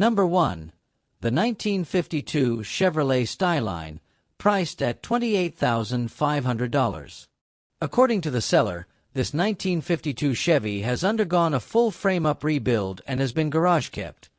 Number 1. The 1952 Chevrolet Styline, priced at $28,500. According to the seller, this 1952 Chevy has undergone a full frame-up rebuild and has been garage-kept.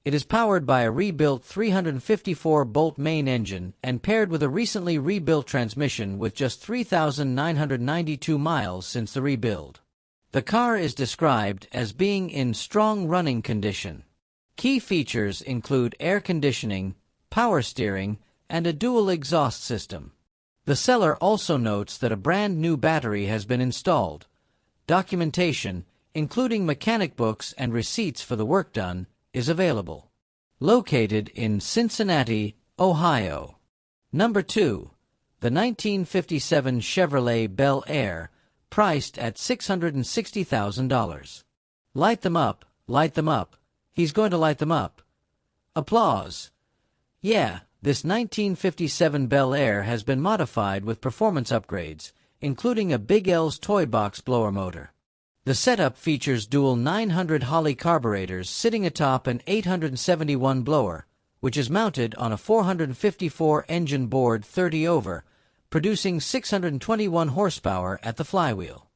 It is powered by a rebuilt 354-bolt main engine and paired with a recently rebuilt transmission with just 3,992 miles since the rebuild. The car is described as being in strong running condition. Key features include air conditioning, power steering, and a dual exhaust system. The seller also notes that a brand new battery has been installed. Documentation, including mechanic books and receipts for the work done, is available. Located in Cincinnati, Ohio. Number 2. The 1957 Chevrolet Bel Air, priced at $660,000. Light them up, light them up. He's going to light them up. Applause. Yeah, this 1957 Bel Air has been modified with performance upgrades, including a Big L's toy box blower motor. The setup features dual 900 Holley carburetors sitting atop an 871 blower, which is mounted on a 454 engine board 30 over, producing 621 horsepower at the flywheel.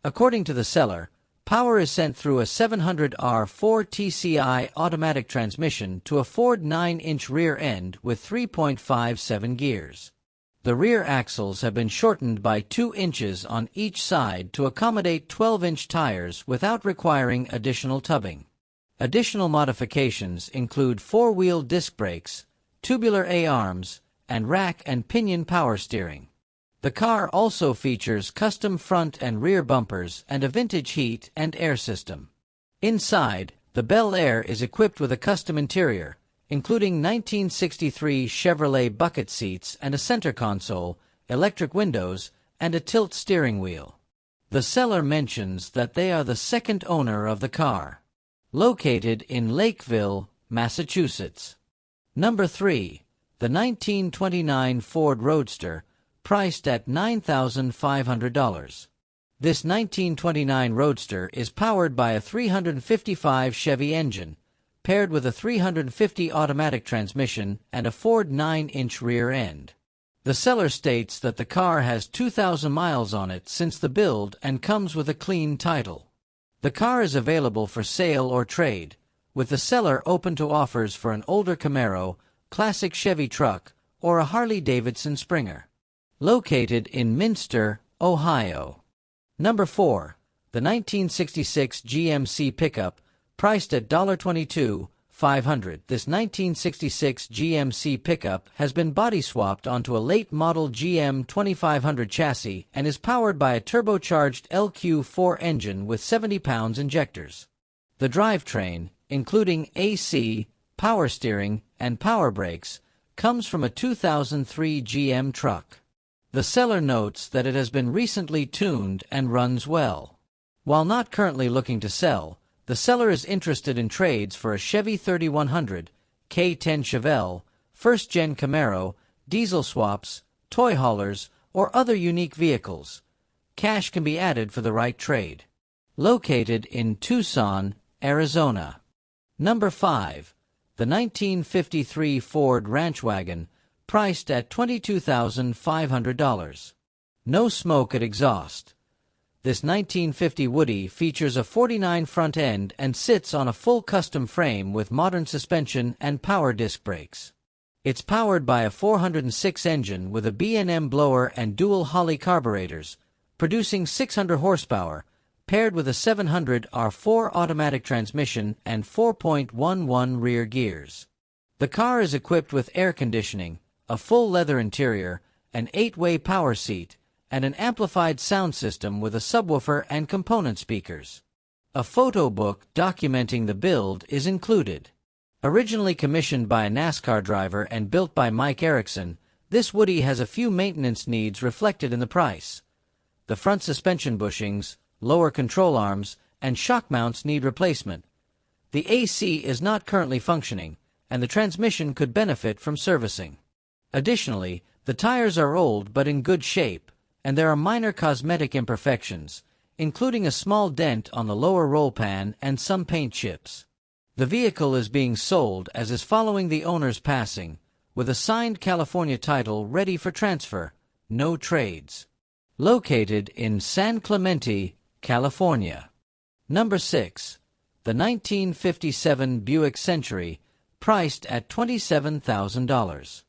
According to the seller, power is sent through a 700R4 TCI automatic transmission to a Ford 9-inch rear end with 3.57 gears. The rear axles have been shortened by 2 inches on each side to accommodate 12-inch tires without requiring additional tubbing. Additional modifications include 4-wheel disc brakes, tubular A-arms, and rack and pinion power steering. The car also features custom front and rear bumpers and a vintage heat and air system. Inside, the Bel Air is equipped with a custom interior, including 1963 Chevrolet bucket seats and a center console, electric windows, and a tilt steering wheel. The seller mentions that they are the second owner of the car. Located in Lakeville, Massachusetts. Number 3. The 1929 Ford Roadster, priced at $9,500. This 1929 Roadster is powered by a 355 Chevy engine, paired with a 350 automatic transmission and a Ford 9-inch rear end. The seller states that the car has 2,000 miles on it since the build and comes with a clean title. The car is available for sale or trade, with the seller open to offers for an older Camaro, classic Chevy truck, or a Harley-Davidson Springer. Located in Minster, Ohio. Number 4. The 1966 GMC pickup, priced at $22,500. This 1966 GMC pickup has been body swapped onto a late model GM 2500 chassis and is powered by a turbocharged LQ4 engine with 70-pound injectors. The drivetrain, including AC, power steering, and power brakes, comes from a 2003 GM truck. The seller notes that it has been recently tuned and runs well. While not currently looking to sell, the seller is interested in trades for a Chevy 3100, K10 Chevelle, first-gen Camaro, diesel swaps, toy haulers, or other unique vehicles. Cash can be added for the right trade. Located in Tucson, Arizona. Number 5. The 1953 Ford Ranch Wagon, priced at $22,500. No smoke at exhaust. This 1950 Woody features a 49 front end and sits on a full custom frame with modern suspension and power disc brakes. It's powered by a 406 engine with a B&M blower and dual Holley carburetors, producing 600 horsepower, paired with a 700 R4 automatic transmission and 4.11 rear gears. The car is equipped with air conditioning, a full leather interior, an 8-way power seat, and an amplified sound system with a subwoofer and component speakers. A photo book documenting the build is included. Originally commissioned by a NASCAR driver and built by Mike Erickson, this Woody has a few maintenance needs reflected in the price. The front suspension bushings, lower control arms, and shock mounts need replacement. The AC is not currently functioning, and the transmission could benefit from servicing. Additionally, the tires are old but in good shape, and there are minor cosmetic imperfections, including a small dent on the lower roll pan and some paint chips. The vehicle is being sold as is following the owner's passing, with a signed California title ready for transfer, no trades. Located in San Clemente, California. Number 6. The 1957 Buick Century, priced at $27,000.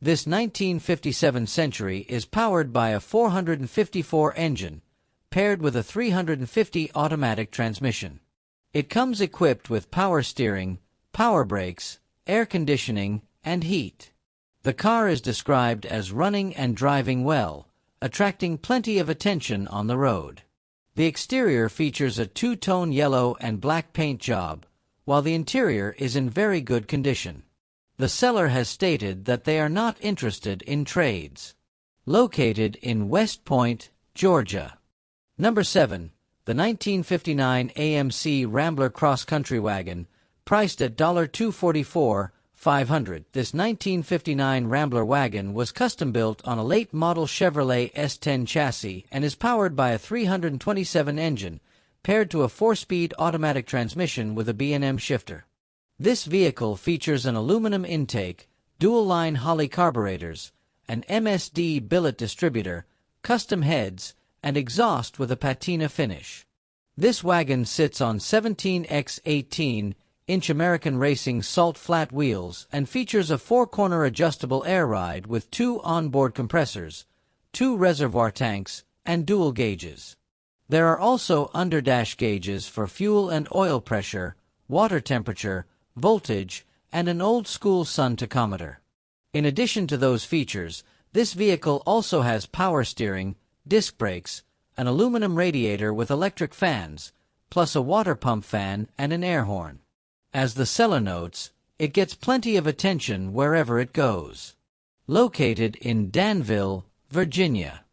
This 1957 Century is powered by a 454 engine, paired with a 350 automatic transmission. It comes equipped with power steering, power brakes, air conditioning, and heat. The car is described as running and driving well, attracting plenty of attention on the road. The exterior features a two-tone yellow and black paint job, while the interior is in very good condition. The seller has stated that they are not interested in trades. Located in West Point, Georgia. Number 7. The 1959 AMC Rambler Cross Country Wagon, priced at $244,500. This 1959 Rambler wagon was custom-built on a late-model Chevrolet S10 chassis and is powered by a 327 engine, paired to a 4-speed automatic transmission with a B&M shifter. This vehicle features an aluminum intake, dual-line Holley carburetors, an MSD billet distributor, custom heads, and exhaust with a patina finish. This wagon sits on 17x18-inch American Racing salt flat wheels and features a 4-corner adjustable air ride with 2 onboard compressors, 2 reservoir tanks, and dual gauges. There are also underdash gauges for fuel and oil pressure, water temperature, voltage, and an old-school sun tachometer. In addition to those features, this vehicle also has power steering, disc brakes, an aluminum radiator with electric fans, plus a water pump fan and an air horn. As the seller notes, it gets plenty of attention wherever it goes. Located in Danville, Virginia.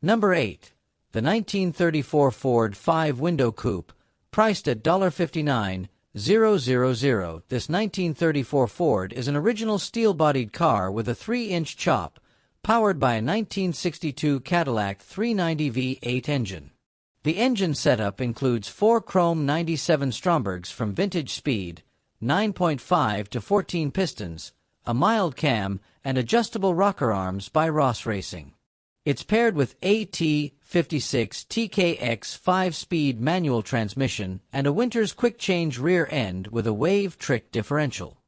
Number 8. The 1934 Ford 5-window coupe, priced at $59,000. This 1934 Ford is an original steel-bodied car with a 3-inch chop, powered by a 1962 Cadillac 390 V8 engine. The engine setup includes 4 chrome 97 Strombergs from Vintage Speed, 9.5 to 14 pistons, a mild cam, and adjustable rocker arms by Ross Racing. It's paired with AT56 TKX 5-speed manual transmission and a Winters quick-change rear end with a wave trick differential.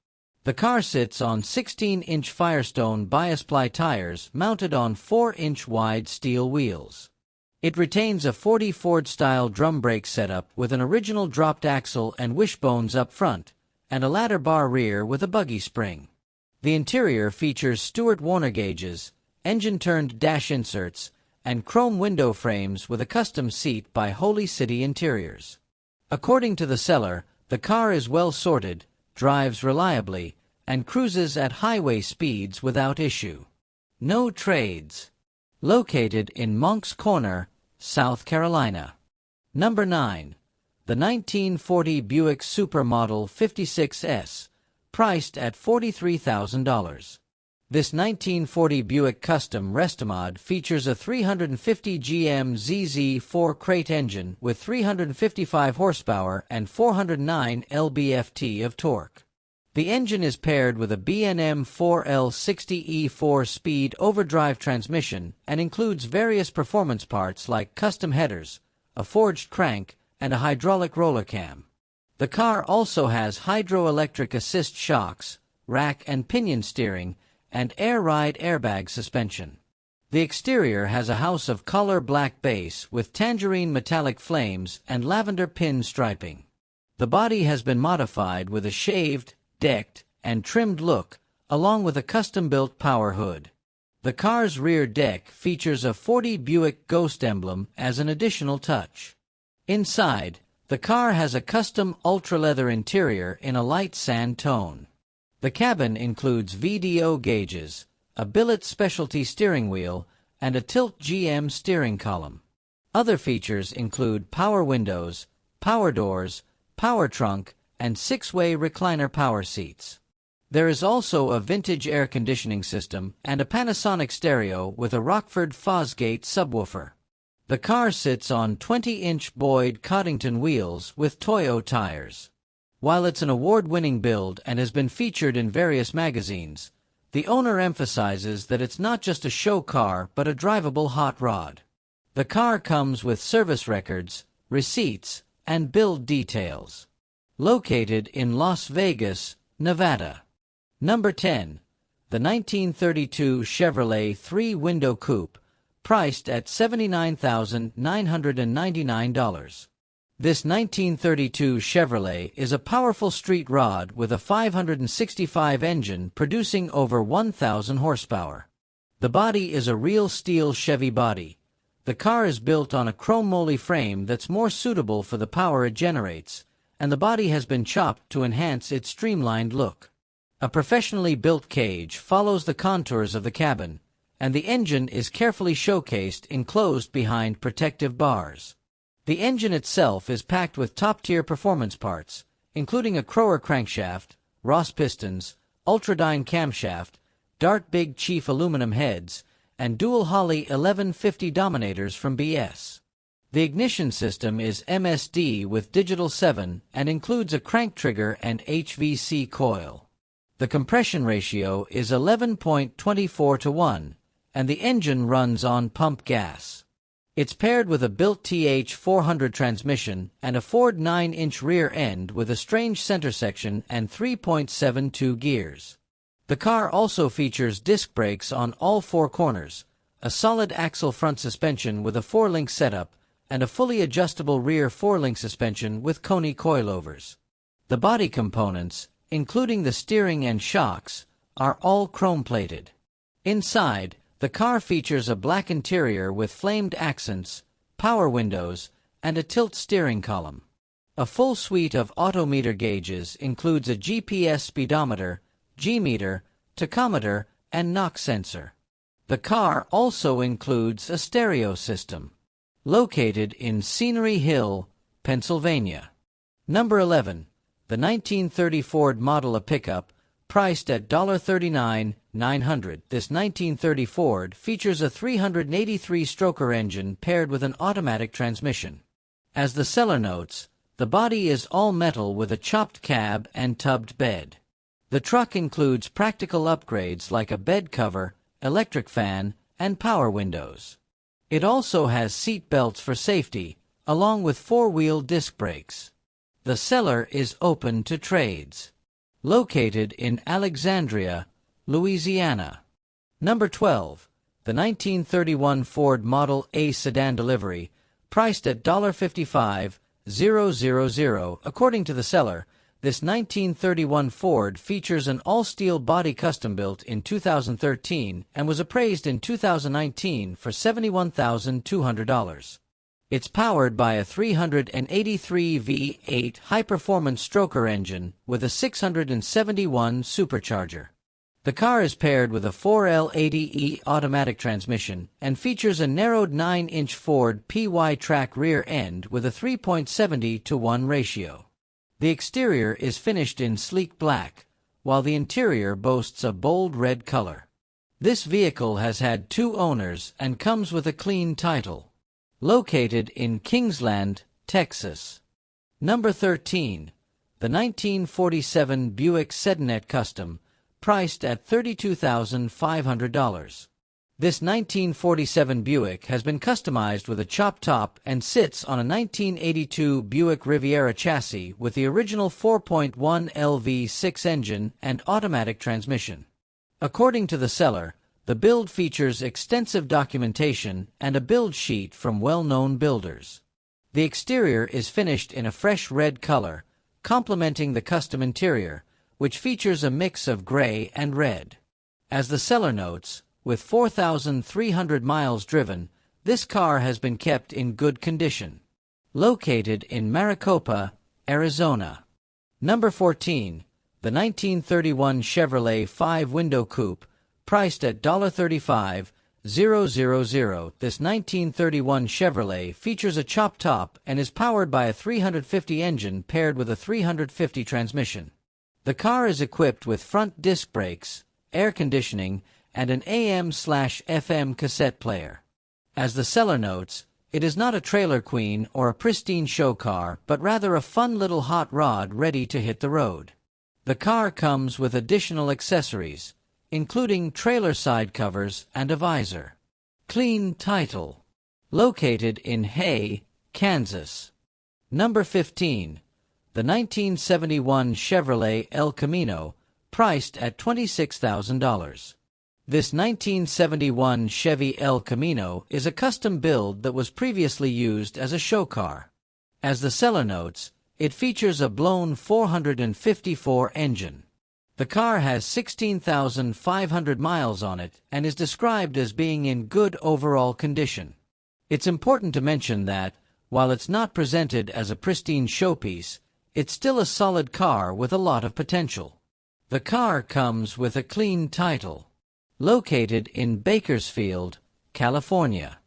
The car sits on 16-inch Firestone bias-ply tires mounted on 4-inch wide steel wheels. It retains a 40 Ford-style drum brake setup with an original dropped axle and wishbones up front, and a ladder bar rear with a buggy spring. The interior features Stewart Warner gauges, engine-turned dash inserts, and chrome window frames with a custom seat by Holy City Interiors. According to the seller, the car is well sorted, drives reliably, and cruises at highway speeds without issue. No trades. Located in Moncks Corner, South Carolina. Number 9. The 1940 Buick Supermodel 56S, priced at $43,000. This 1940 Buick Custom Restomod features a 350 GM ZZ4 crate engine with 355 horsepower and 409 lb-ft of torque. The engine is paired with a B&M 4L60E 4-speed overdrive transmission and includes various performance parts like custom headers, a forged crank, and a hydraulic roller cam. The car also has hydroelectric assist shocks, rack and pinion steering, and air ride airbag suspension. The exterior has a house of color black base with tangerine metallic flames and lavender pin striping. The body has been modified with a shaved, decked, and trimmed look, along with a custom-built power hood. The car's rear deck features a 40 Buick Ghost emblem as an additional touch. Inside, the car has a custom ultra-leather interior in a light sand tone. The cabin includes VDO gauges, a billet specialty steering wheel, and a tilt GM steering column. Other features include power windows, power doors, power trunk, and 6-way recliner power seats. There is also a vintage air conditioning system and a Panasonic stereo with a Rockford Fosgate subwoofer. The car sits on 20-inch Boyd Coddington wheels with Toyo tires. While it's an award-winning build and has been featured in various magazines, the owner emphasizes that it's not just a show car but a drivable hot rod. The car comes with service records, receipts, and build details. Located in Las Vegas, Nevada. Number 10. The 1932 Chevrolet 3-window coupe, priced at $79,999. This 1932 Chevrolet is a powerful street rod with a 565 engine producing over 1,000 horsepower. The body is a real steel Chevy body. The car is built on a chrome moly frame that's more suitable for the power it generates, and the body has been chopped to enhance its streamlined look. A professionally built cage follows the contours of the cabin, and the engine is carefully showcased enclosed behind protective bars. The engine itself is packed with top-tier performance parts, including a Crower crankshaft, Ross pistons, Ultradyne camshaft, Dart Big Chief aluminum heads, and dual Holley 1150 Dominators from BS. The ignition system is MSD with Digital 7 and includes a crank trigger and HVC coil. The compression ratio is 11.24 to 1, and the engine runs on pump gas. It's paired with a built TH400 transmission and a Ford 9-inch rear end with a strange center section and 3.72 gears. The car also features disc brakes on all four corners, a solid axle front suspension with a 4-link setup, and a fully adjustable rear 4-link suspension with Coney coilovers. The body components, including the steering and shocks, are all chrome-plated. Inside, the car features a black interior with flamed accents, power windows, and a tilt steering column. A full suite of autometer gauges includes a GPS speedometer, G-meter, tachometer, and knock sensor. The car also includes a stereo system. Located in Scenery Hill, Pennsylvania. Number 11. The 1930 Ford Model A pickup, priced at $39,900. This 1930 Ford features a 383-stroker engine paired with an automatic transmission. As the seller notes, the body is all metal with a chopped cab and tubbed bed. The truck includes practical upgrades like a bed cover, electric fan, and power windows. It also has seat belts for safety, along with 4-wheel disc brakes. The seller is open to trades. Located in Alexandria, Louisiana. Number 12. The 1931 Ford Model A sedan delivery, priced at $55,000. According to the seller, this 1931 Ford features an all-steel body custom-built in 2013 and was appraised in 2019 for $71,200. It's powered by a 383 V8 high-performance stroker engine with a 671 supercharger. The car is paired with a 4L80E automatic transmission and features a narrowed 9-inch Ford PY-Track rear end with a 3.70 to 1 ratio. The exterior is finished in sleek black, while the interior boasts a bold red color. This vehicle has had 2 owners and comes with a clean title. Located in Kingsland, Texas. Number 13. The 1947 Buick Sedanette Custom, priced at $32,500. This 1947 Buick has been customized with a chopped top and sits on a 1982 Buick Riviera chassis with the original 4.1 LV6 engine and automatic transmission. According to the seller, the build features extensive documentation and a build sheet from well-known builders. The exterior is finished in a fresh red color, complementing the custom interior, which features a mix of gray and red. As the seller notes, with 4,300 miles driven, this car has been kept in good condition. Located in Maricopa, Arizona. Number 14. The 1931 Chevrolet 5-window coupe, priced at $35,000. This 1931 Chevrolet features a chopped top and is powered by a 350 engine paired with a 350 transmission. The car is equipped with front disc brakes, air conditioning, and an AM/FM cassette player. As the seller notes, It is not a trailer queen or a pristine show car, but rather a fun little hot rod ready to hit the road. The car comes with additional accessories, including trailer side covers and a visor. Clean title. Located in Hay, Kansas. Number 15. The 1971 Chevrolet El Camino, priced at $26,000. This 1971 Chevy El Camino is a custom build that was previously used as a show car. As the seller notes, it features a blown 454 engine. The car has 16,500 miles on it and is described as being in good overall condition. It's important to mention that, while it's not presented as a pristine showpiece, it's still a solid car with a lot of potential. The car comes with a clean title. Located in Bakersfield, California.